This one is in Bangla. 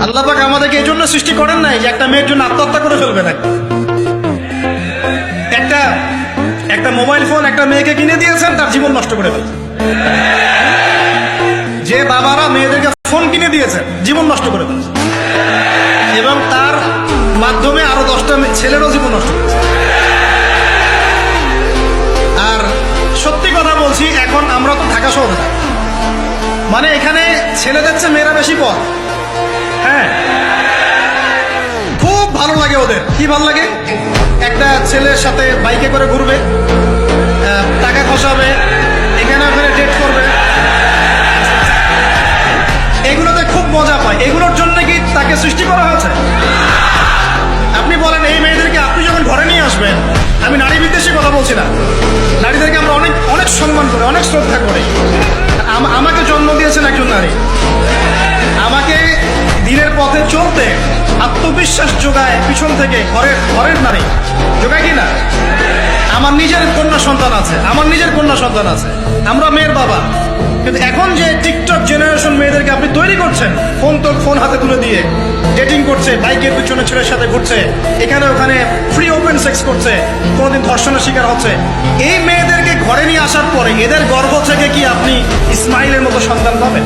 আল্লাহ পাক আমাদেরকে এই জন্য সৃষ্টি করেন নাই যে একটা মেয়ের জন্য আত্মহত্যা করে ফেলবে নাকি। একটা একটা মোবাইল ফোন একটা মেয়েকে কিনে দিয়েছেন, তার জীবন নষ্ট করে ফেলছে। যে বাবারা মেয়েদেরকে ফোন কিনে দিয়েছেন, জীবন নষ্ট করে ফেলছে, এবং তার মাধ্যমে আরো 10টা ছেলেরও জীবন নষ্ট করেছে। আর সত্যি কথা বলছি, এখন আমরা তো ঢাকা শহরে থাকি, মানে এখানে ছেলেদের চেয়ে মেয়েরা বেশি পথ। হ্যাঁ, খুব ভালো লাগে ওদের। কি ভালো লাগে? একটা ছেলের সাথে বাইকে করে ঘুরবে, টাকা খসাবে, এখানে ওখানে ডেট করবে, এগুলোতে খুব মজা পায়। এগুলোর জন্য কি তাকে সৃষ্টি করা হয়েছে? আপনি বলেন, এই মেয়েদেরকে আপনি যখন ঘরে নিয়ে আসবেন, আমি নারী বিদ্বেষী কথা বলছি না, নারীদেরকে আমরা অনেক অনেক সম্মান করি, অনেক শ্রদ্ধা করি। আমাকে জন্ম দিয়েছেন একজন নারী, আমাকে দিনের পথে চলতে আত্মবিশ্বাস যোগায় পিছন থেকে, ঘরের নারী যোগায় কিনা? আমার নিজের কন্যা সন্তান আছে, আমরা মেয়ের বাবা। কিন্তু এখন যে টিকটক জেনারেশন মেয়েদেরকে আপনি তৈরি করছেন, ফোন হাতে তুলে দিয়ে ডেটিং করছে, বাইকের পিছনে ছেলের সাথে ঘুরছে, এখানে ওখানে ফ্রি ওপেন সেক্স করছে, কোনোদিন ধর্ষণের শিকার হচ্ছে, এই মেয়েদেরকে ঘরে নিয়ে আসার পরে এদের গর্ভ থেকে কি আপনি ইসমাইলের মতো সন্তান পাবেন?